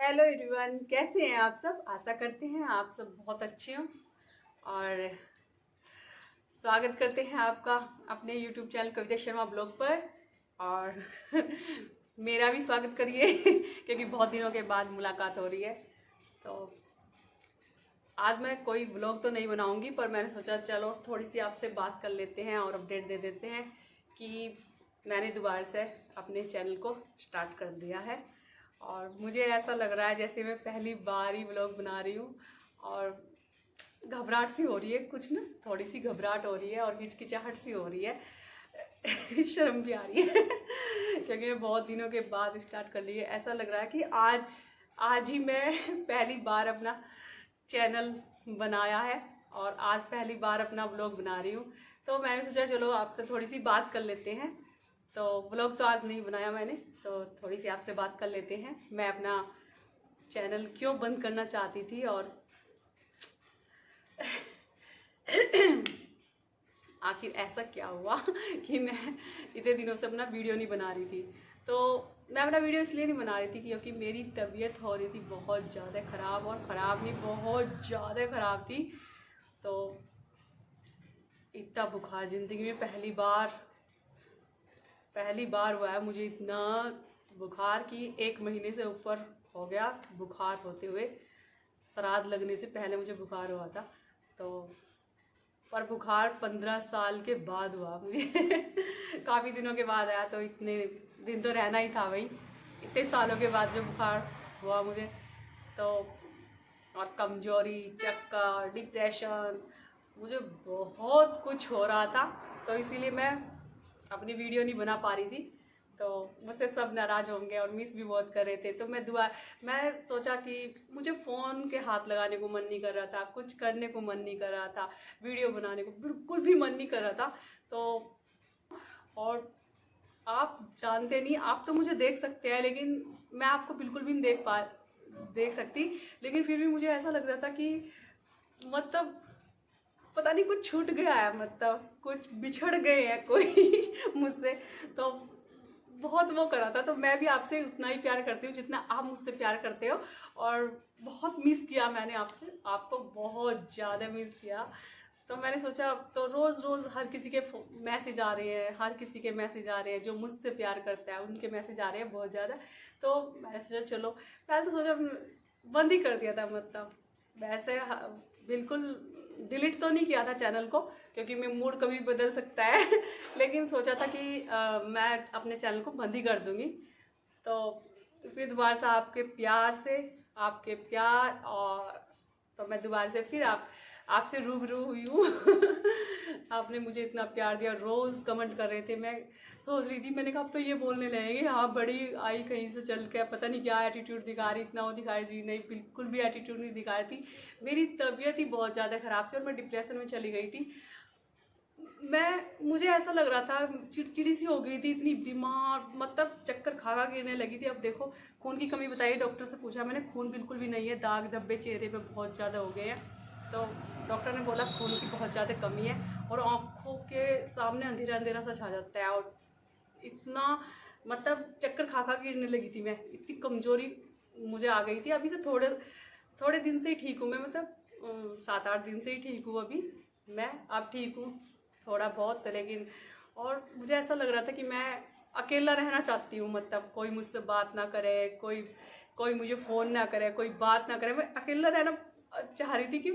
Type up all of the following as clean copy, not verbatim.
Hello everyone, कैसे हैं आप सब। आशा करते हैं आप सब बहुत अच्छे हो और स्वागत करते हैं आपका अपने YouTube channel Kavita Sharma blog पर। और मेरा भी स्वागत करिए क्योंकि बहुत दिनों के बाद मुलाकात हो रही है। तो आज मैं कोई ब्लॉग तो नहीं बनाऊंगी, पर मैंने सोचा चलो थोड़ी सी आपसे बात कर लेते हैं और अपडेट दे देते हैं कि मैंने दोबारा से अपने चैनल को स्टार्ट कर दिया है। और मुझे ऐसा लग रहा है जैसे मैं पहली बार ही व्लॉग बना रही हूँ और घबराहट सी हो रही है, कुछ ना थोड़ी सी घबराहट हो रही है और हिचकिचाहट सी हो रही है शर्म भी आ रही है क्योंकि मैं बहुत दिनों के बाद स्टार्ट कर ली है। ऐसा लग रहा है कि आज ही मैं पहली बार अपना चैनल बनाया है और आज पहली बार अपना व्लॉग बना रही हूँ। तो मैंने सोचा चलो आपसे थोड़ी सी बात कर लेते हैं। तो व्लॉग तो आज नहीं बनाया मैंने, तो थोड़ी सी आपसे बात कर लेते हैं मैं अपना चैनल क्यों बंद करना चाहती थी और आखिर ऐसा क्या हुआ कि मैं इतने दिनों से अपना वीडियो नहीं बना रही थी। तो मैं अपना वीडियो इसलिए नहीं बना रही थी क्योंकि मेरी तबीयत हो रही थी बहुत ज़्यादा ख़राब, और ख़राब नहीं बहुत ज़्यादा ख़राब थी। तो इतना बुखार ज़िंदगी में पहली बार हुआ है मुझे इतना बुखार कि 1 महीने से ऊपर हो गया बुखार होते हुए। श्राद्ध लगने से पहले मुझे बुखार हुआ था। तो पर बुखार 15 साल के बाद हुआ मुझे काफ़ी दिनों के बाद आया, तो इतने दिन तो रहना ही था भाई। इतने सालों के बाद जो बुखार हुआ मुझे, तो और कमजोरी, चक्कर, डिप्रेशन, मुझे बहुत कुछ हो रहा था। तो इसीलिए मैं अपनी वीडियो नहीं बना पा रही थी। तो मुझसे सब नाराज़ होंगे और मिस भी बहुत कर रहे थे। तो मैं सोचा कि मुझे फ़ोन के हाथ लगाने को मन नहीं कर रहा था, कुछ करने को मन नहीं कर रहा था, वीडियो बनाने को बिल्कुल भी मन नहीं कर रहा था। तो और आप जानते नहीं, आप तो मुझे देख सकते हैं लेकिन मैं आपको बिल्कुल भी नहीं देख सकती। लेकिन फिर भी मुझे ऐसा लग रहा था कि मतलब पता नहीं कुछ छूट गया है, मतलब कुछ बिछड़ गए हैं कोई मुझसे। तो बहुत वो करा था। तो मैं भी आपसे उतना ही प्यार करती हूँ जितना आप मुझसे प्यार करते हो। और बहुत मिस किया मैंने आपको बहुत ज़्यादा मिस किया। तो मैंने सोचा अब तो रोज़ रोज़ हर किसी के मैसेज आ रहे हैं, हर किसी के मैसेज आ रहे हैं जो मुझसे प्यार करता है, उनके मैसेज आ रहे हैं बहुत ज़्यादा। तो मैंने सोचा चलो, पहले तो सोचा बंद ही कर दिया था, मतलब वैसे बिल्कुल डिलीट तो नहीं किया था चैनल को क्योंकि मैं मूड कभी बदल सकता है लेकिन सोचा था कि मैं अपने चैनल को बंद ही कर दूंगी। तो फिर दोबारा से आपके प्यार और तो मैं दोबारा से फिर आपसे रूबरू हुई हूँ आपने मुझे इतना प्यार दिया, रोज़ कमेंट कर रहे थे। मैं सोच रही थी, मैंने कहा अब तो ये बोलने लगेंगे हाँ बड़ी आई कहीं से चल के, पता नहीं क्या एटीट्यूड दिखा रही, इतना वो दिखा रही। नहीं, बिल्कुल भी एटीट्यूड नहीं दिखा रही थी। मेरी तबीयत ही बहुत ज़्यादा ख़राब थी और मैं डिप्रेशन में चली गई थी। मुझे ऐसा लग रहा था चिड़चिड़ी सी हो गई थी, इतनी बीमार, मतलब चक्कर खा गिरने लगी थी। अब देखो खून की कमी बताइए, डॉक्टर से पूछा मैंने, खून बिल्कुल भी नहीं है, दाग धब्बे चेहरे पे बहुत ज़्यादा हो गए हैं। तो डॉक्टर ने बोला खून की बहुत ज़्यादा कमी है और आँखों के सामने अंधेरा अंधेरा सा छा जाता है। और इतना मतलब चक्कर खा गिरने लगी थी मैं, इतनी कमज़ोरी मुझे आ गई थी। अभी से थोड़े दिन से ही ठीक हूँ मैं, मतलब 7-8 दिन से ही ठीक हूँ अभी मैं। अब ठीक हूँ थोड़ा बहुत, लेकिन और मुझे ऐसा लग रहा था कि मैं अकेला रहना चाहती हूँ, मतलब कोई मुझसे बात ना करे, कोई मुझे फ़ोन ना करे, कोई बात ना करे। मैं अकेला रहना चाह रही थी कि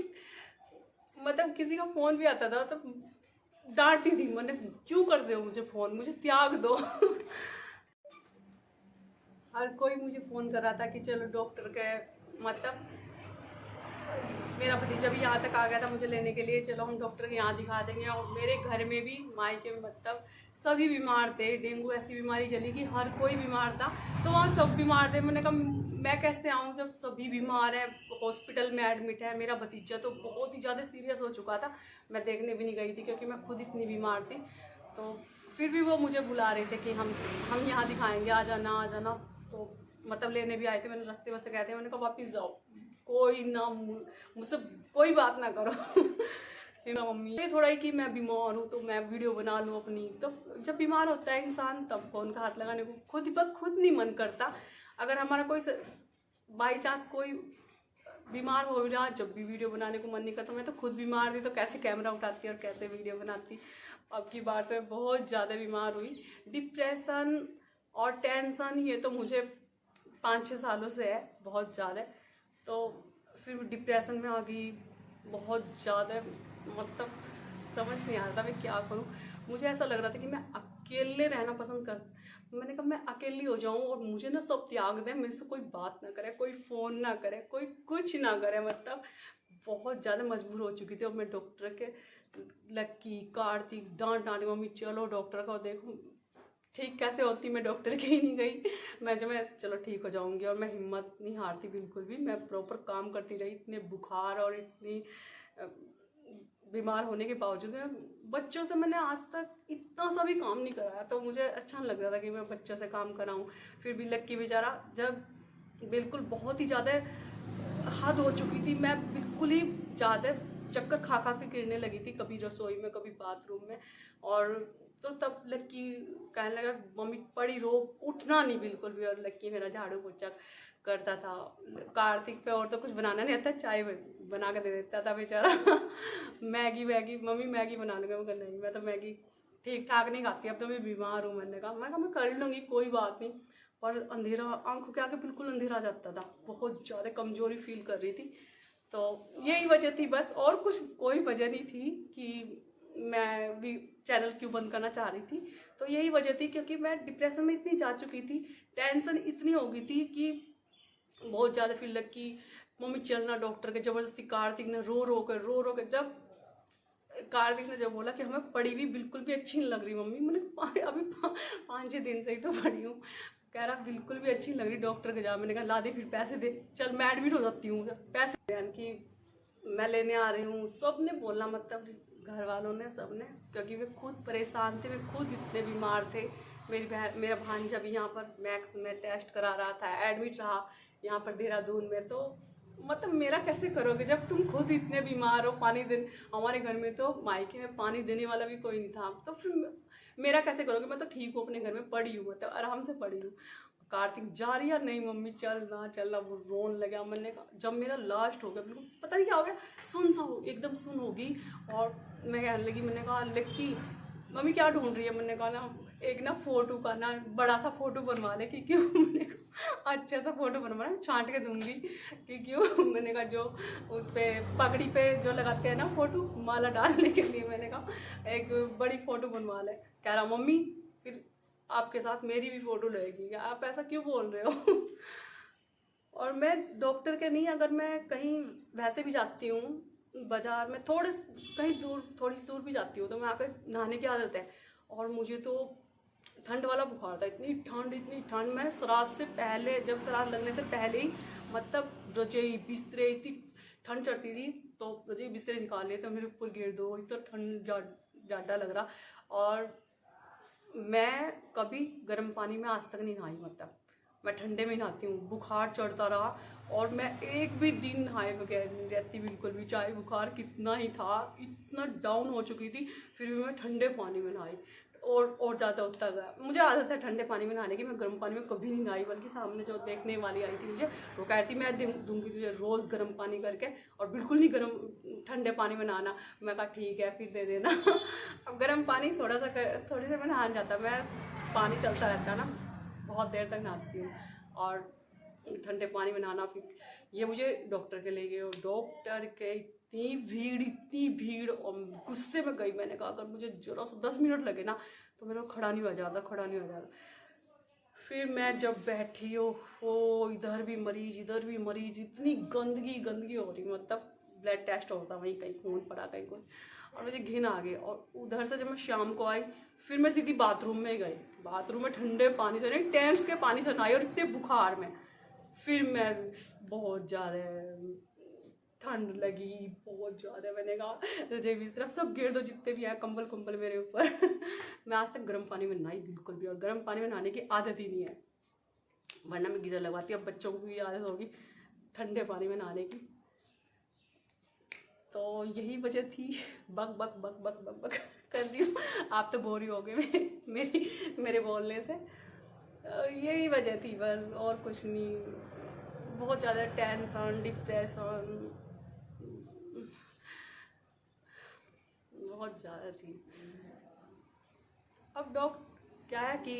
मतलब किसी का फ़ोन भी आता था तो डांटती थी, मैंने क्यों कर दो मुझे फ़ोन, मुझे त्याग दो हर कोई मुझे फ़ोन कर रहा था कि चलो डॉक्टर के, मतलब मेरा भतीजा भी यहाँ तक आ गया था मुझे लेने के लिए, चलो हम डॉक्टर के यहाँ दिखा देंगे। और मेरे घर में भी, मायके में, मतलब सभी बीमार थे। डेंगू ऐसी बीमारी चली कि हर कोई बीमार था, तो वहाँ सब बीमार थे। मैंने कहा मैं कैसे आऊँ जब सभी बीमार है, हॉस्पिटल में एडमिट है। मेरा भतीजा तो बहुत ही ज़्यादा सीरियस हो चुका था, मैं देखने भी नहीं गई थी क्योंकि मैं खुद इतनी बीमार थी। तो फिर भी वो मुझे बुला रहे थे कि हम यहाँ दिखाएँगे, आ जाना। तो मतलब लेने भी आए थे। मैंने रास्ते बस से कहते हैं, मैंने कहा वापस जाओ, कोई ना मुझसे कोई बात ना करो फिर मैं मम्मी ये थोड़ा ही कि मैं बीमार हूँ तो मैं वीडियो बना लूँ अपनी। तो जब बीमार होता है इंसान तब फ़ोन का हाथ लगाने को खुद नहीं मन करता। अगर हमारा कोई बाई चांस कोई बीमार हो रहा, जब भी वीडियो बनाने को मन नहीं करता, मैं तो खुद बीमार थी तो कैसे कैमरा उठाती और कैसे वीडियो बनाती। अब की बार तो मैं बहुत ज़्यादा बीमार हुई। डिप्रेशन और टेंशन ये तो मुझे 5-6 सालों से है बहुत ज़्यादा। तो फिर डिप्रेशन में आ गई बहुत ज़्यादा, मतलब समझ नहीं आ रहा था मैं क्या करूं। मुझे ऐसा लग रहा था कि मैं अकेले रहना पसंद कर, मैंने कहा मैं अकेली हो जाऊं और मुझे ना सब त्याग दें, मेरे से कोई बात ना करे, कोई फ़ोन ना करे, कोई कुछ ना करे। मतलब बहुत ज़्यादा मजबूर हो चुकी थी। और मैं डॉक्टर के लक्की कार्तिक डांट डांट मम्मी चलो डॉक्टर को देखो, ठीक कैसे होती, मैं डॉक्टर के ही नहीं गई। मैं चलो ठीक हो जाऊंगी। और मैं हिम्मत नहीं हारती बिल्कुल भी, मैं प्रॉपर काम करती रही। इतने बुखार और इतनी बीमार होने के बावजूद मैं बच्चों से मैंने आज तक इतना सा भी काम नहीं कराया। तो मुझे अच्छा नहीं लग रहा था कि मैं बच्चों से काम कराऊं। फिर भी लक्की बेचारा जब बिल्कुल बहुत ही ज़्यादा हद हो चुकी थी, मैं बिल्कुल ही ज़्यादा चक्कर खा खा के गिरने लगी थी, कभी रसोई में कभी बाथरूम में। और तो तब लक्की कहने लगा मम्मी पड़ी रो, उठना नहीं बिल्कुल भी। और लक्की मेरा झाड़ू पोछा करता था। कार्तिक पे और तो कुछ बनाना नहीं आता, चाय बना के दे देता था बेचारा। मैगी मम्मी मैगी बना लूँगा, मैं नहीं मैं तो मैगी ठीक ठाक नहीं खाती, अब तो मैं बीमार हूँ। मैंने कहा मैं कर लूँगी कोई बात नहीं। पर अंधेरा आंखों के आगे बिल्कुल अंधेरा जाता था, बहुत ज़्यादा कमजोरी फील कर रही थी। तो यही वजह थी बस, और कुछ कोई वजह नहीं थी कि मैं भी चैनल क्यों बंद करना चाह रही थी। तो यही वजह थी क्योंकि मैं डिप्रेशन में इतनी जा चुकी थी, टेंशन इतनी हो गई थी कि बहुत ज़्यादा। फिर लग कि मम्मी चलना डॉक्टर के, ज़बरदस्ती कार्तिक ने रो के जब कार्तिक ने जब बोला कि हमें पड़ी हुई बिल्कुल भी अच्छी नहीं लग रही मम्मी, मैंने अभी 5-6 दिन से ही तो पड़ी हूँ। कह रहा बिल्कुल भी अच्छी नहीं लग रही, डॉक्टर के जा। मैंने कहा ला दे फिर पैसे दे, चल मैं एडमिट हो जाती हूँ, पैसे यानी कि मैं लेने आ रही हूँ। सब ने बोला, मतलब घर वालों ने, सब ने, क्योंकि वे खुद परेशान थे, वे खुद इतने बीमार थे। मेरा भांजा भी यहाँ पर मैक्स में टेस्ट करा रहा था, एडमिट रहा यहाँ पर देहरादून में। तो मतलब मेरा कैसे करोगे जब तुम खुद इतने बीमार हो। पानी देने हमारे घर में तो मायके में पानी देने वाला भी कोई नहीं था, तो फिर मेरा कैसे करोगे। मैं तो ठीक हूँ, अपने घर में पड़ी हूँ, मतलब आराम से पड़ी हूँ। कार्तिक जा रही है, नहीं मम्मी चलना, वो रोन लगा। मैंने कहा जब मेरा लास्ट हो गया, बिल्कुल पता नहीं क्या हो गया, सुन सा हो एकदम सुन होगी। और मैं कहने लगी, मैंने कहा लक्की मम्मी क्या ढूंढ रही है। मैंने कहा ना एक ना फोटो का ना बड़ा सा फोटो बनवा ले, कि क्यों। मैंने कहा अच्छा सा फोटो बनवाना, छांट के दूंगी कि क्यों। मैंने कहा जो उस पर पगड़ी पे जो लगाते हैं ना फोटो माला डालने के लिए, मैंने कहा एक बड़ी फोटो बनवा ले। कह रहा मम्मी फिर आपके साथ मेरी भी फोटो लगेगी, आप ऐसा क्यों बोल रहे हो। और मैं डॉक्टर के नहीं, अगर मैं कहीं वैसे भी जाती हूँ बाजार में, थोड़ी सी दूर भी जाती हूँ, तो मैं आकर नहाने की आदत है। और मुझे तो ठंड वाला बुखार था, इतनी ठंड। मैं शराब से पहले, जब शराब लगने से पहले ही, मतलब रजाई बिस्तरे, इतनी ठंड चढ़ती थी तो रजाई बिस्तरे निकाल लिए तो मेरे ऊपर गिर दो, इतना ठंड ज़्यादा लग रहा। और मैं कभी गर्म पानी में आज तक नहीं नहाई, मतलब मैं ठंडे में नहाती हूँ। बुखार चढ़ता रहा और मैं एक भी दिन नहाए बगैर नहीं रहती बिल्कुल भी, चाहे बुखार कितना ही था, इतना डाउन हो चुकी थी, फिर भी मैं ठंडे पानी में नहाई और ज़्यादा होता गया। मुझे आदत है ठंडे पानी में नहाने की, मैं गर्म पानी में कभी नहीं नहाई। बल्कि सामने जो देखने वाली आई थी मुझे, वो कहती मैं दूंगी तुझे रोज़ गर्म पानी करके, और बिल्कुल नहीं गर्म ठंडे पानी में नहाना। मैं कहा ठीक है फिर दे देना। अब गर्म पानी थोड़ी देर में नहा जाता, मैं पानी चलता रहता ना, बहुत देर तक नहाती हूँ। और ठंडे पानी में नहाना, फिर ये मुझे डॉक्टर के ले गए, और डॉक्टर के इतनी भीड़ और गुस्से में गई। मैंने कहा अगर मुझे जरा सा 10 मिनट लगे ना तो मेरा खड़ा नहीं हो जाता। फिर मैं जब बैठी हो इधर भी मरीज, इतनी गंदगी हो रही, मतलब ब्लड टेस्ट होता वहीं कहीं खून पड़ा कहीं कुछ, और मुझे घिन आ गई। और उधर से जब मैं शाम को आई, फिर मैं सीधी बाथरूम में गई। बाथरूम में ठंडे पानी से नहीं, टैंक के पानी से नहाई, और इतने बुखार में फिर मैं बहुत ज़्यादा ठंड लगी, बहुत ज़्यादा। मैंने कहा रजाई बिस्तर सब गिर दो जितने भी हैं, कंबल मेरे ऊपर। मैं आज तक गर्म पानी में नहाई बिल्कुल भी, और गर्म पानी में नहाने की आदत ही नहीं है, वरना मैं गीज़र लगवाती। अब बच्चों को भी आदत होगी ठंडे पानी में नहाने की। तो यही वजह थी, बक कर रही हूँ। आप तो बोर ही हो गए मेरे बोलने से। यही वजह थी बस, और कुछ नहीं। बहुत ज़्यादा टेंशन, डिप्रेशन बहुत ज़्यादा थी। अब डॉक्टर क्या है कि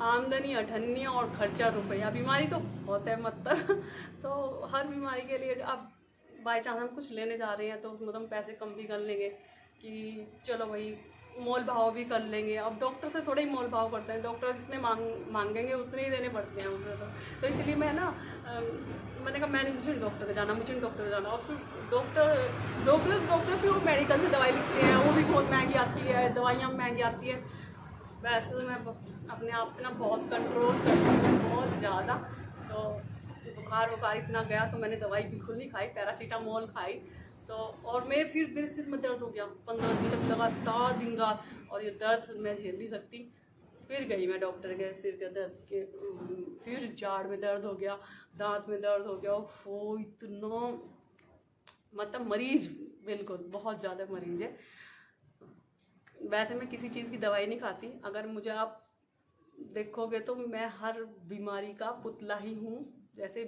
आमदनी 98 और खर्चा रुपया, बीमारी तो बहुत है मतलब तो हर बीमारी के लिए अब बाई चांस हम कुछ लेने जा रहे हैं तो उसमें तो हम पैसे कम भी कर लेंगे कि चलो भाई मोल भाव भी कर लेंगे। अब डॉक्टर से थोड़ा ही मोल भाव करते हैं, डॉक्टर जितने मांगेंगे उतने ही देने पड़ते हैं उसे तो इसलिए मैं ना मैंने कहा मुझे डॉक्टर के जाना, मुझे डॉक्टर के जाना। और फिर डॉक्टर फिर वो मेडिकल से दवाई लिखते हैं, वो भी बहुत महंगी आती है, दवाइयाँ महंगी आती है। वैसे तो मैं अपने आप पे ना बहुत कंट्रोल करती हूँ, बहुत ज़्यादा। तो बुखार इतना गया तो मैंने दवाई बिल्कुल नहीं खाई, पैरासीटामोल खाई तो और मेरे सिर में दर्द हो गया 15 दिन तक लगातार दिन रात, और ये दर्द मैं झेल नहीं सकती। फिर गई मैं डॉक्टर के, सिर के दर्द के, फिर जाड़ में दर्द हो गया, दांत में दर्द हो गया। वो इतना मतलब मरीज, बिल्कुल बहुत ज़्यादा मरीज है। वैसे मैं किसी चीज़ की दवाई नहीं खाती, अगर मुझे आप देखोगे तो मैं हर बीमारी का पुतला ही हूँ। जैसे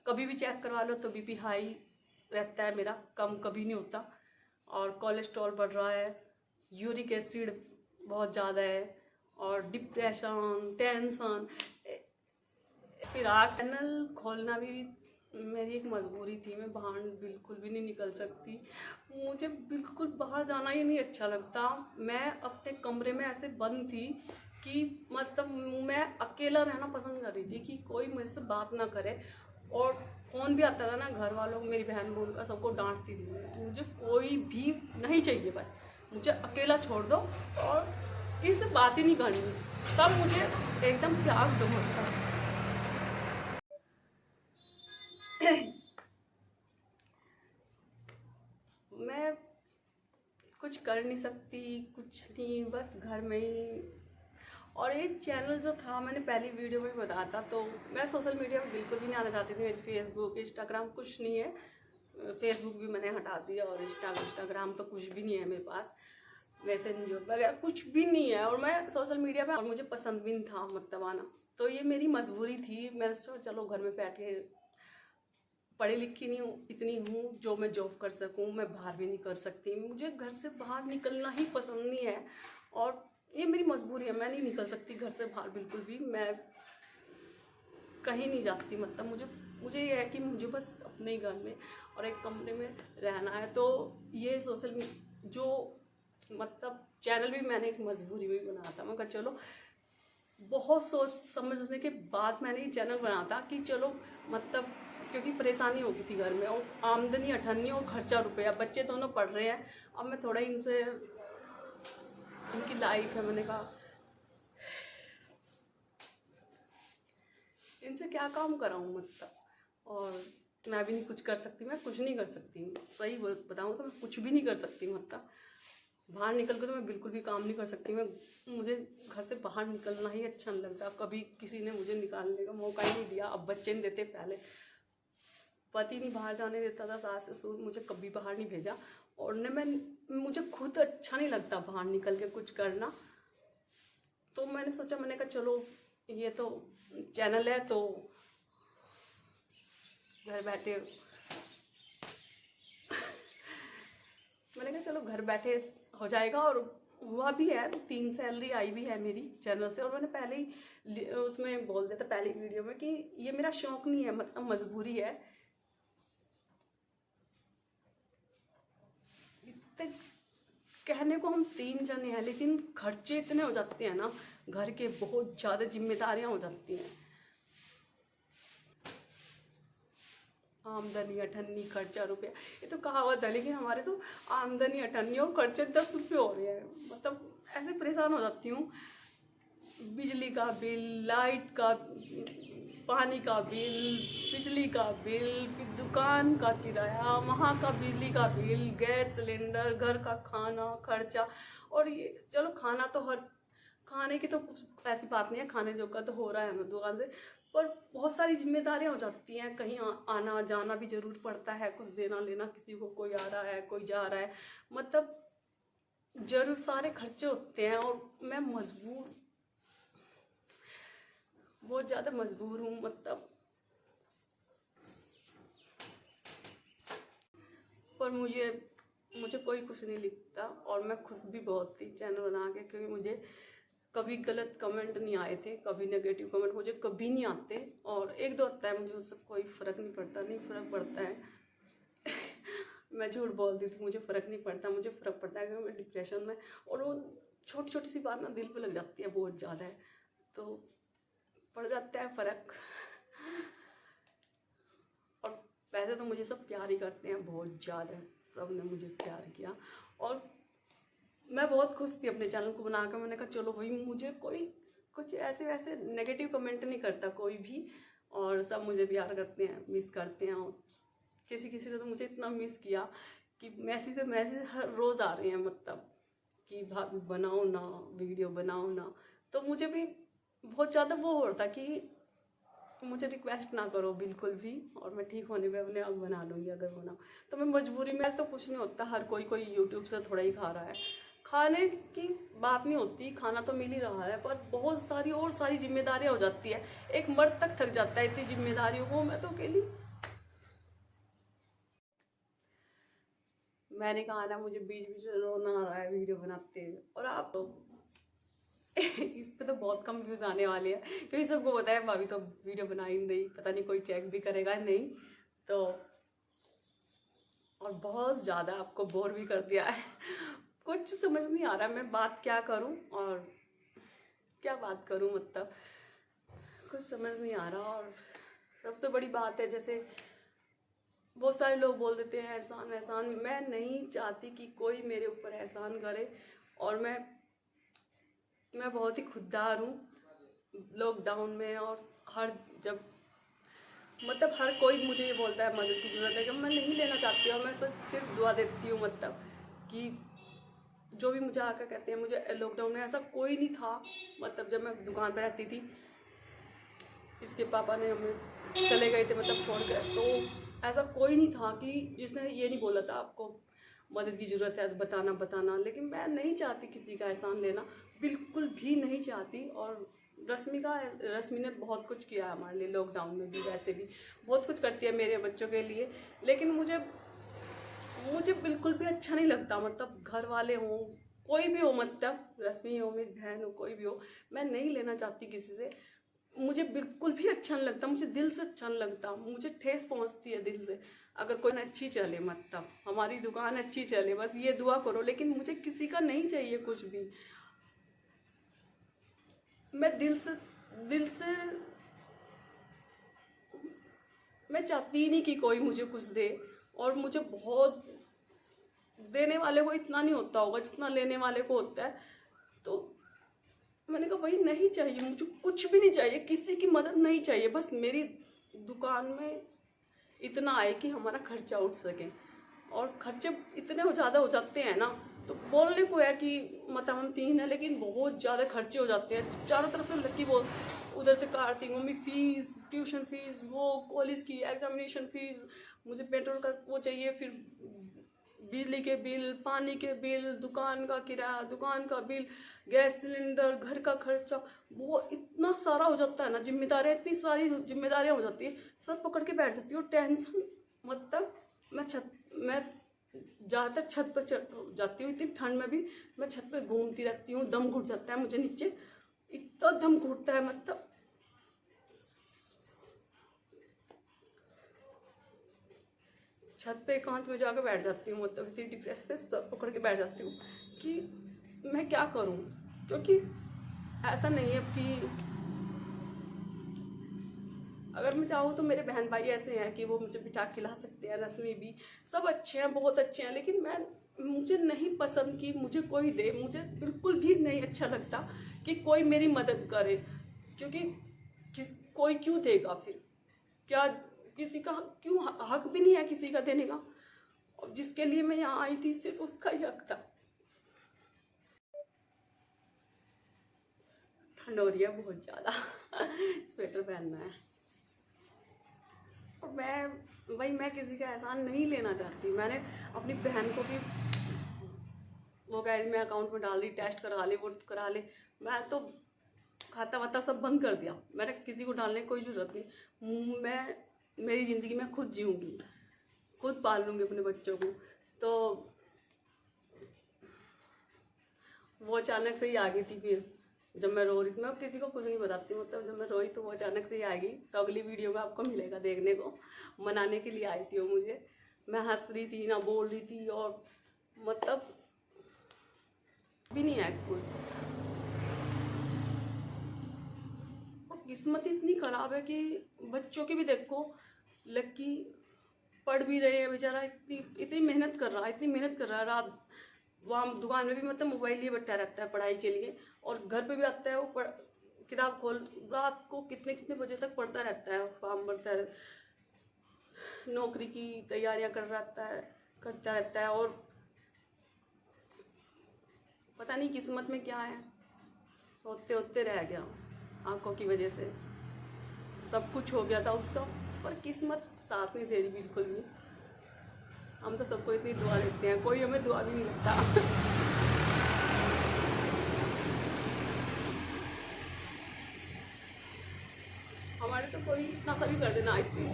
कभी भी चेक करवा लो तो बीपी हाई रहता है मेरा, कम कभी नहीं होता, और कोलेस्ट्रॉल बढ़ रहा है, यूरिक एसिड बहुत ज़्यादा है, और डिप्रेशन, टेंशन। फिर चैनल खोलना भी मेरी एक मजबूरी थी, मैं बाहर बिल्कुल भी नहीं निकल सकती, मुझे बिल्कुल बाहर जाना ही नहीं अच्छा लगता। मैं अपने कमरे में ऐसे बंद थी कि मतलब मैं अकेला रहना पसंद कर रही थी कि कोई मुझसे बात ना करे। और फ़ोन भी आता था ना घर वालों, मेरी बहन बोल का सबको डांटती थी, मुझे कोई भी नहीं चाहिए, बस मुझे अकेला छोड़ दो और किसी से बात ही नहीं करनी, सब मुझे एकदम त्याग दो मतलब। मैं कुछ कर नहीं सकती, कुछ नहीं, बस घर में ही। और एक चैनल जो था, मैंने पहली वीडियो में बताया था, तो मैं सोशल मीडिया में बिल्कुल भी नहीं आना चाहती थी। मेरी फेसबुक, इंस्टाग्राम कुछ नहीं है, फेसबुक भी मैंने हटा दिया और इंस्टाग्राम तो कुछ भी नहीं है मेरे पास, मैसेंजर वगैरह कुछ भी नहीं है। और मैं सोशल मीडिया पे, और मुझे पसंद भी नहीं था मतलब आना, तो ये मेरी मजबूरी थी। मैंने सोचा चलो घर में बैठे, पढ़ी लिखी नहीं हूँ, इतनी हूँ जो मैं जॉब कर सकूँ, मैं बाहर भी नहीं कर सकती, मुझे घर से बाहर निकलना ही पसंद नहीं है, और ये मेरी मजबूरी है, मैं नहीं निकल सकती घर से बाहर बिल्कुल भी, मैं कहीं नहीं जाती मतलब मुझे ये है कि मुझे बस अपने ही घर में और एक कमरे में रहना है। तो ये सोशल जो मतलब चैनल भी मैंने एक मजबूरी में बनाया था। मैं कहा चलो, बहुत सोच समझने के बाद मैंने ये चैनल बनाया था कि चलो मतलब, क्योंकि परेशानी हो गई थी घर में, और आमदनी 98 और खर्चा रुपया, बच्चे दोनों पढ़ रहे हैं। अब मैं थोड़ा इनसे, इनकी लाइफ है, मैंने कहा इनसे क्या काम कराऊँ मतलब, और मैं भी नहीं कुछ कर सकती, मैं कुछ नहीं कर सकती, सही बताऊँ तो मैं कुछ भी नहीं कर सकती मतलब। बाहर निकल के तो मैं बिल्कुल भी काम नहीं कर सकती, मुझे घर से बाहर निकलना ही अच्छा नहीं लगता। कभी किसी ने मुझे निकालने का मौका ही नहीं दिया, अब बच्चे नहीं देते, पहले पति नहीं बाहर जाने देता था, सास ससुर, मुझे कभी बाहर नहीं भेजा। और मुझे खुद अच्छा नहीं लगता बाहर निकल के कुछ करना। तो मैंने सोचा, मैंने कहा चलो ये तो चैनल है तो घर बैठे मैंने कहा चलो घर बैठे हो जाएगा, और हुआ भी है, 3 सैलरी आई भी है मेरी चैनल से। और मैंने पहले ही उसमें बोल दिया था पहली वीडियो में कि ये मेरा शौक नहीं है, मतलब मजबूरी है। इतने कहने को हम 3 जने हैं, लेकिन खर्चे इतने हो जाते हैं ना, घर के बहुत ज़्यादा जिम्मेदारियां हो जाती हैं। आमदनी 98 खर्चा रुपया, ये तो कहावत है, लेकिन हमारे तो आमदनी 98 और खर्चे 10 रुपये हो रहे हैं। मतलब ऐसे परेशान हो जाती हूँ, बिजली का बिल, लाइट का, पानी का बिल, बिजली का बिल, फिर दुकान का किराया, वहाँ का बिजली का बिल, गैस सिलेंडर, घर का खाना खर्चा। और ये चलो खाना तो खाने की तो कुछ ऐसी बात नहीं है, खाने जो का तो हो रहा है हमें दुकान से, पर बहुत सारी जिम्मेदारियां हो जाती हैं, कहीं आना जाना भी जरूर पड़ता है, कुछ देना लेना किसी को, कोई आ रहा है कोई जा रहा है, मतलब जरूर सारे खर्चे होते हैं। और मैं बहुत ज़्यादा मजबूर हूँ मतलब, और मुझे कोई कुछ नहीं लिखता, और मैं खुश भी बहुत थी चैनल बना के, क्योंकि मुझे कभी गलत कमेंट नहीं आए थे, कभी नेगेटिव कमेंट मुझे कभी नहीं आते, और एक दो आता है, मुझे उससे कोई फ़र्क नहीं पड़ता, नहीं फ़र्क पड़ता है मैं झूठ बोलती थी, मुझे फ़र्क नहीं पड़ता, मुझे फ़र्क पड़ता है क्योंकि मैं डिप्रेशन में, और वो छोटी छोटी सी बात ना दिल पे लग जाती है बहुत ज़्यादा है, तो पड़ जाता है फ़र्क और वैसे तो मुझे सब प्यार ही करते हैं बहुत ज़्यादा, सब ने मुझे प्यार किया, और मैं बहुत खुश थी अपने चैनल को बनाकर। मैंने कहा चलो भाई, मुझे कोई कुछ ऐसे वैसे नेगेटिव कमेंट नहीं करता कोई भी, और सब मुझे प्यार करते हैं, मिस करते हैं, और किसी ने तो मुझे इतना मिस किया कि मैसेज पे मैसेज हर रोज़ आ रहे हैं, मतलब कि भाभी बनाओ ना, वीडियो बनाओ ना, तो मुझे भी बहुत ज़्यादा वो हो रहा था कि मुझे रिक्वेस्ट ना करो बिल्कुल भी, और मैं ठीक होने पे अपने आप बना लूँगी अगर बनाऊँ तो। मैं मजबूरी में, ऐसा तो कुछ नहीं होता, हर कोई यूट्यूब से थोड़ा ही खा रहा है, खाने की बात नहीं होती, खाना तो मिल ही रहा है, पर बहुत सारी और सारी जिम्मेदारियाँ हो जाती है, एक मर्द तक थक जाता है इतनी जिम्मेदारियों को, मैं तो अकेली। मैंने कहा ना, मुझे बीच बीच में रोना आ रहा है वीडियो बनाते हुए, और आप तो इस पे तो बहुत कम व्यूज़ आने वाले हैं, क्योंकि सबको पता है भाभी तो वीडियो बना ही नहीं, पता नहीं कोई चेक भी करेगा नहीं, तो और बहुत ज़्यादा आपको बोर भी कर दिया है कुछ समझ नहीं आ रहा मैं बात क्या करूं और क्या बात करूं, मतलब कुछ समझ नहीं आ रहा। और सबसे बड़ी बात है, जैसे बहुत सारे लोग बोल देते हैं एहसान एहसान, मैं नहीं चाहती कि कोई मेरे ऊपर एहसान करे, और मैं बहुत ही खुददार हूँ लॉकडाउन में, और मतलब हर कोई मुझे ये बोलता है मदद की ज़रूरत है, कि मैं नहीं लेना चाहती, और मैं सिर्फ दुआ देती हूँ, मतलब कि जो भी मुझे आकर कहते हैं, मुझे लॉकडाउन में ऐसा कोई नहीं था, मतलब जब मैं दुकान पर रहती थी, इसके पापा ने हमें चले गए थे मतलब छोड़ कर, तो ऐसा कोई नहीं था कि जिसने ये नहीं बोला था आपको मदद की ज़रूरत है बताना, लेकिन मैं नहीं चाहती किसी का एहसान लेना, बिल्कुल भी नहीं चाहती। और रश्मि ने बहुत कुछ किया है हमारे लिए लॉकडाउन में भी, वैसे भी बहुत कुछ करती है मेरे बच्चों के लिए, लेकिन मुझे बिल्कुल भी अच्छा नहीं लगता, मतलब घर वाले हों, कोई भी हो, मतलब रश्मि हो, मेरी बहन हो, कोई भी हो, मैं नहीं लेना चाहती किसी से, मुझे बिल्कुल भी अच्छा नहीं लगता, मुझे दिल से अच्छा नहीं लगता, मुझे ठेस पहुंचती है दिल से। अगर कोई अच्छी चले, मतलब हमारी दुकान अच्छी चले, बस ये दुआ करो, लेकिन मुझे किसी का नहीं चाहिए कुछ भी। मैं दिल से मैं चाहती ही नहीं कि कोई मुझे कुछ दे, और मुझे बहुत देने वाले को इतना नहीं होता होगा जितना लेने वाले को होता है, तो मैंने कहा भाई नहीं चाहिए, मुझे कुछ भी नहीं चाहिए, किसी की मदद नहीं चाहिए, बस मेरी दुकान में इतना आए कि हमारा खर्चा उठ सके। और खर्चे इतने ज़्यादा हो जाते हैं ना, तो बोलने को है कि मतलब हम 3 हैं, लेकिन बहुत ज़्यादा खर्चे हो जाते हैं, चारों तरफ से लड़की बोल, उधर से काटती, मम्मी फीस, ट्यूशन फीस, वो कॉलेज की एग्जामिनेशन फीस, मुझे पेट्रोल का वो चाहिए, फिर बिजली के बिल, पानी के बिल, दुकान का किराया, दुकान का बिल, गैस सिलेंडर, घर का खर्चा, वो इतना सारा हो जाता है ना, जिम्मेदारियाँ, इतनी सारी जिम्मेदारियाँ हो जाती है, सर पकड़ के बैठ जाती हूँ, टेंशन, मतलब मैं ज़्यादातर छत पर जाती हूँ, इतनी ठंड में भी मैं छत पर घूमती रहती हूँ, दम घुट जाता है मुझे नीचे, इतना दम घुटता है, मतलब छत पे एकांत में जाकर बैठ जाती हूँ, मतलब इतनी डिप्रेशन पे सब पकड़ के बैठ जाती हूँ कि मैं क्या करूँ, क्योंकि ऐसा नहीं है कि अगर मैं चाहूँ तो मेरे बहन भाई ऐसे हैं कि वो मुझे बिठा खिला सकते हैं, रश्मि भी, सब अच्छे हैं, बहुत अच्छे हैं, लेकिन मुझे नहीं पसंद कि मुझे कोई दे, मुझे बिल्कुल भी नहीं अच्छा लगता कि कोई मेरी मदद करे, क्योंकि कोई क्यों देगा फिर, क्या किसी का क्यों हक भी नहीं है किसी का देने का, और जिसके लिए मैं यहाँ आई थी सिर्फ उसका ही हक था। ठंड हो रही है बहुत ज़्यादा स्वेटर पहनना है, और मैं किसी का एहसान नहीं लेना चाहती। मैंने अपनी बहन को भी, वो कह रही मैं अकाउंट में डाल रही, टेस्ट करा ले, वो करा ले, मैं तो खाता वाता सब बंद कर दिया, मैंने किसी को डालने की कोई ज़रूरत नहीं, मैं मेरी ज़िंदगी में खुद जीऊँगी, खुद पाल लूँगी अपने बच्चों को, तो वो अचानक से ही आ गई थी। फिर जब मैं रो रही थी, मैं किसी को कुछ नहीं बताती, मतलब जब मैं रोई तो वो अचानक से ही आ गई। तो अगली वीडियो में आपको मिलेगा देखने को, मनाने के लिए आई थी वो मुझे। मैं हंस रही थी ना बोल रही थी, और मतलब भी नहीं है कोई। किस्मत इतनी खराब है कि बच्चों की भी देखो, लक्की पढ़ भी रहे हैं बेचारा, इतनी इतनी मेहनत कर रहा है, इतनी मेहनत कर रहा है। रात वहाँ दुकान में भी मतलब मोबाइल लिए बैठा रहता है पढ़ाई के लिए, और घर पे भी आता है वो किताब खोल रात को कितने कितने बजे तक पढ़ता रहता है, फॉर्म भरता है, नौकरी की तैयारियां करता रहता है। और पता नहीं किस्मत में क्या है, होते होते रह गया, आंखों की वजह से सब कुछ हो गया था उसका, पर किस्मत साथ नहीं दे रही बिल्कुल भी। हम तो सबको इतनी दुआ देते हैं, कोई हमें दुआ भी नहीं देता। हमारे तो कोई इतना सा भी कर देना, इतनी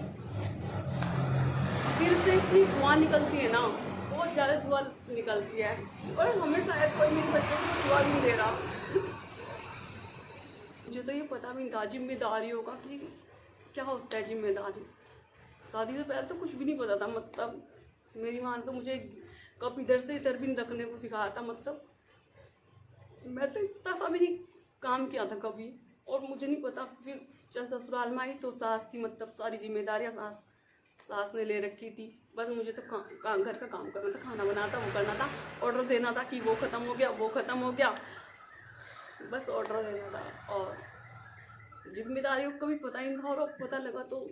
दिल से इतनी दुआ निकलती है ना, बहुत ज़्यादा दुआ निकलती है, और हमें शायद कोई मेरे बच्चे को दुआ भी नहीं दे रहा। मुझे तो ये पता भी नहीं था जिम्मेदारियों का कि क्या होता है जिम्मेदारी। शादी से पहले तो कुछ भी नहीं पता था, मतलब मेरी माँ ने तो मुझे कब इधर से इधर भी रखने को सिखाया था, मतलब मैं तो इतना सा भी नहीं काम किया था कभी, और मुझे नहीं पता। फिर जब ससुराल में आई तो सास थी, मतलब सारी जिम्मेदारियाँ सास ने ले रखी थी। बस मुझे तो घर का काम करना था, खाना बनाना था, वो करना था, ऑर्डर देना था कि वो ख़त्म हो गया, वो ख़त्म हो गया, बस ऑर्डर देना था। और जिम्मेदारियों को कभी पता ही नहीं था, और अब पता लगा तो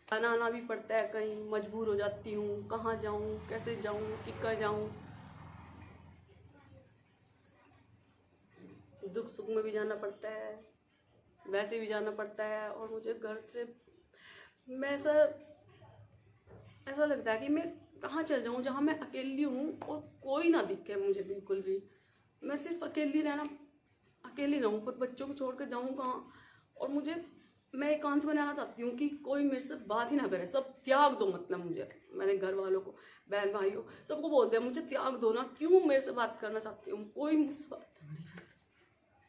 आना भी पड़ता है, कहीं मजबूर हो जाती हूँ, कहाँ जाऊँ, कैसे जाऊँ, किधर जाऊँ। दुख सुख में भी जाना पड़ता है, वैसे भी जाना पड़ता है। और मुझे घर से मैं ऐसा लगता है कि मैं कहाँ चल जाऊँ जहाँ मैं अकेली हूँ और कोई ना दिखे मुझे बिल्कुल भी। मैं सिर्फ अकेली रहूँ, पर बच्चों को छोड़ कर जाऊँ कहाँ। और मैं एकांत बनाना चाहती हूँ कि कोई मेरे से बात ही ना करे, सब त्याग दो। मतलब मुझे, मैंने घर वालों को, बहन भाइयों सबको बोल दिया मुझे त्याग दो ना, क्यों मेरे से बात करना चाहती हूँ, कोई मुझसे बात।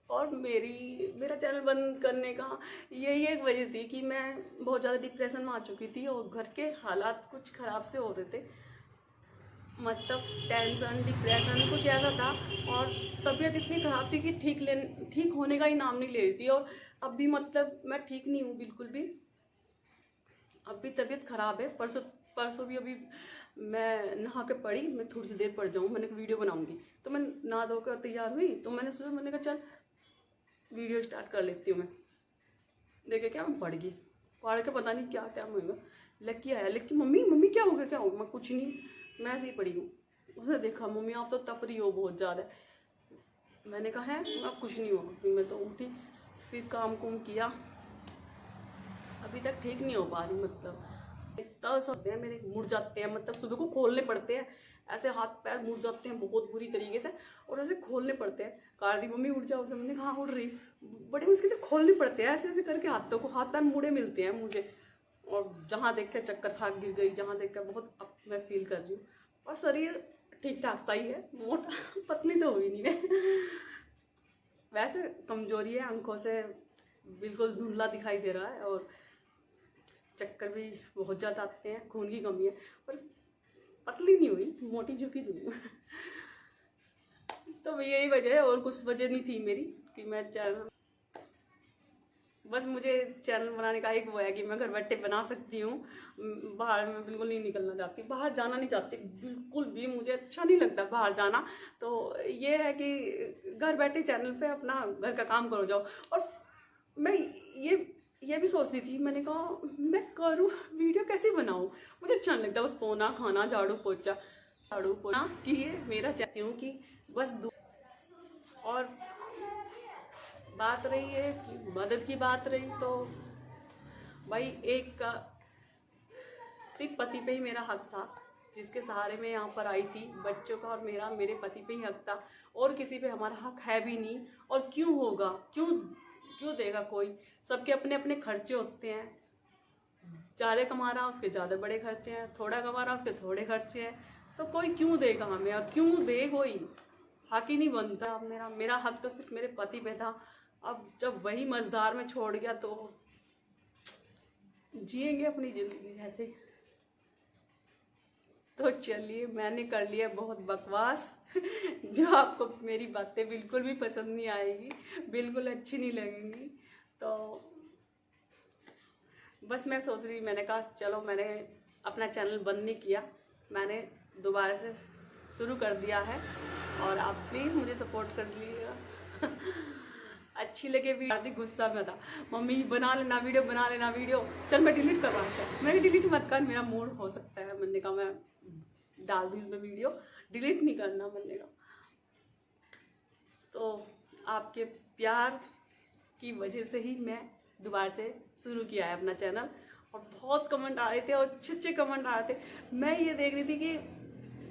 और मेरा चैनल बंद करने का यही एक वजह थी कि मैं बहुत ज़्यादा डिप्रेशन में आ चुकी थी, और घर के हालात कुछ ख़राब से हो रहे थे, मतलब टेंशन डिप्रेशन कुछ ऐसा था। और तबीयत इतनी ख़राब थी कि ठीक होने का ही नाम नहीं ले रही थी। और अब भी मतलब मैं ठीक नहीं हूँ बिल्कुल भी, अब भी तबीयत ख़राब है। परसों भी अभी मैं नहा के पड़ी, मैं थोड़ी सी देर पड़ जाऊँ, मैंने वीडियो बनाऊँगी, तो मैं नहा धोकर तैयार हुई, तो मैंने कहा चल वीडियो स्टार्ट कर लेती हूँ। मैं देखे क्या, मैं पढ़ गई, पढ़ के पता नहीं क्या टाइम होगा, लक्की आया, लक्की मम्मी क्या हो गया, मैं कुछ नहीं, मैं ऐसे ही पड़ी हूँ। उसने देखा मम्मी आप तो तप रही हो बहुत ज़्यादा। मैंने कहा है अब कुछ नहीं हुआ। फिर मैं तो उठी, फिर काम कुम किया, अभी तक ठीक नहीं हो पा रही। मतलब इतना होते हैं मेरे, मुड़ जाते हैं, मतलब सुबह को खोलने पड़ते हैं, ऐसे हाथ पैर मुड़ जाते हैं बहुत बुरी तरीके से, और ऐसे खोलने पड़ते हैं। कार दी मम्मी उठ जाओ, मैंने कहा उठ रही, बड़ी मुश्किल से खोलने पड़ते हैं, ऐसे ऐसे करके हाथों को, हाथ पैर मुड़े मिलते हैं मुझे। और जहाँ देख कर चक्कर खा गिर गई, जहाँ देख कर बहुत अब मैं फील कर रही हूँ। और शरीर ठीक ठाक सही है, मोटा पतली तो हुई नहीं है। वैसे कमजोरी है, आंखों से बिल्कुल धुंधला दिखाई दे रहा है, और चक्कर भी बहुत ज़्यादा आते हैं, खून की कमी है, पर पतली नहीं हुई, मोटी झुकी नहीं हूँ। तो यही वजह है, और कुछ वजह नहीं थी मेरी कि मैं चैनल, बस मुझे चैनल बनाने का एक वो है कि मैं घर बैठे बना सकती हूँ, बाहर में बिल्कुल नहीं निकलना चाहती, बाहर जाना नहीं चाहती बिल्कुल भी, मुझे अच्छा नहीं लगता बाहर जाना। तो ये है कि घर बैठे चैनल पे अपना घर का काम करो जाओ। और मैं ये भी सोचती थी, मैंने कहा मैं करूँ वीडियो कैसे बनाऊँ, मुझे अच्छा नहीं लगता बस पोना खाना झाड़ू पोछा कि ये मेरा चाहती हूँ कि बस और बात रही है कि मदद की बात रही, तो भाई एक का सिर्फ पति पे ही मेरा हक था, जिसके सहारे मैं यहाँ पर आई थी। बच्चों का और मेरे पति पे ही हक था, और किसी पे हमारा हक है भी नहीं। और क्यों होगा, क्यों देगा कोई, सबके अपने अपने खर्चे होते हैं। ज़्यादा कमा रहा उसके ज़्यादा बड़े खर्चे हैं, थोड़ा कमा रहा उसके थोड़े खर्चे हैं। तो कोई क्यों देगा हमें, और क्यों दे कोई, हक ही नहीं बनता। अब मेरा हक तो सिर्फ मेरे पति पे था। अब जब वही मझधार में छोड़ गया तो जिएंगे अपनी जिंदगी जैसे। तो चलिए, मैंने कर लिया बहुत बकवास जो आपको मेरी बातें बिल्कुल भी पसंद नहीं आएगी, बिल्कुल अच्छी नहीं लगेंगी। तो बस मैं सोच रही, मैंने कहा चलो, मैंने अपना चैनल बंद नहीं किया, मैंने दोबारा से शुरू कर दिया है, और आप प्लीज़ मुझे सपोर्ट कर लीजिएगा। अच्छी लगे भी, आधी गुस्सा में था, मम्मी बना लेना वीडियो, बना लेना वीडियो, चल मैं डिलीट कर रहा हूँ। मैं डिलीट मत कर, मेरा मूड हो सकता है, मैंने कहा मैं डाल दी इसमें वीडियो, डिलीट नहीं करना मैंने कहा। तो आपके प्यार की वजह से ही मैं दोबारा से शुरू किया है अपना चैनल, और बहुत कमेंट आ रहे थे, और अच्छे कमेंट आ रहे थे। मैं ये देख रही थी कि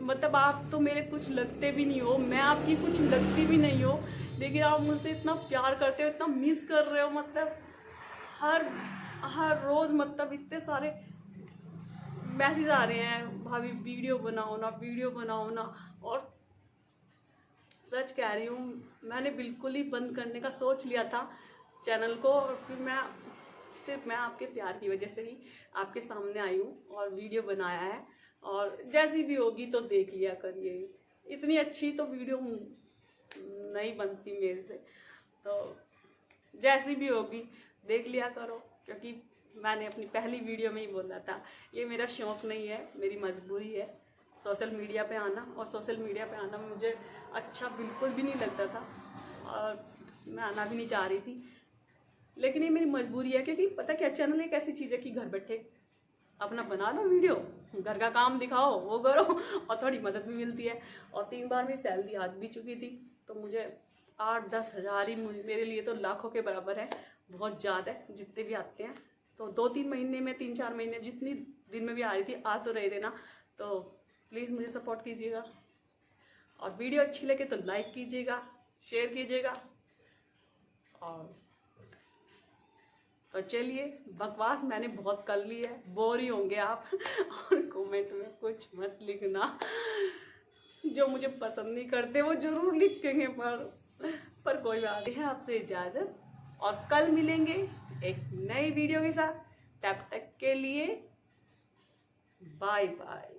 मतलब आप तो मेरे कुछ लगते भी नहीं हो, मैं आपकी कुछ लगती भी नहीं हो, लेकिन आप मुझसे इतना प्यार करते हो, इतना मिस कर रहे हो, मतलब हर रोज़ मतलब इतने सारे मैसेज आ रहे हैं, भाभी वीडियो बनाओ ना, वीडियो बनाओ ना। और सच कह रही हूँ, मैंने बिल्कुल ही बंद करने का सोच लिया था चैनल को, और फिर सिर्फ मैं आपके प्यार की वजह से ही आपके सामने आई हूँ और वीडियो बनाया है। और जैसी भी होगी तो देख लिया करिए, इतनी अच्छी तो वीडियो नहीं बनती मेरे से, तो जैसी भी होगी देख लिया करो, क्योंकि मैंने अपनी पहली वीडियो में ही बोला था, ये मेरा शौक़ नहीं है, मेरी मजबूरी है सोशल मीडिया पे आना। और सोशल मीडिया पे आना मुझे अच्छा बिल्कुल भी नहीं लगता था, और मैं आना भी नहीं चाह रही थी, लेकिन ये मेरी मजबूरी है। क्योंकि पता क्या, चैनल एक ऐसी चीज़ है कि घर बैठे अपना बना लो वीडियो, घर का काम दिखाओ, वो करो, और थोड़ी मदद भी मिलती है। और 3 बार मेरी सैलरी आ भी चुकी थी, तो मुझे 8-10 हज़ार ही मेरे लिए तो लाखों के बराबर है, बहुत ज़्यादा है जितने भी आते हैं। तो 2-3 महीने में, 3-4 महीने जितनी दिन में भी आ रही थी, आ तो रहे थे ना। तो प्लीज़ मुझे सपोर्ट कीजिएगा, और वीडियो अच्छी लगे तो लाइक कीजिएगा, शेयर कीजिएगा। और तो चलिए, बकवास मैंने बहुत कर ली है, बोर ही होंगे आप। और कमेंट में कुछ मत लिखना, जो मुझे पसंद नहीं करते वो जरूर लिखेंगे, पर कोई बात नहीं है। आपसे इजाज़त, और कल मिलेंगे एक नई वीडियो के साथ। तब तक के लिए बाय बाय।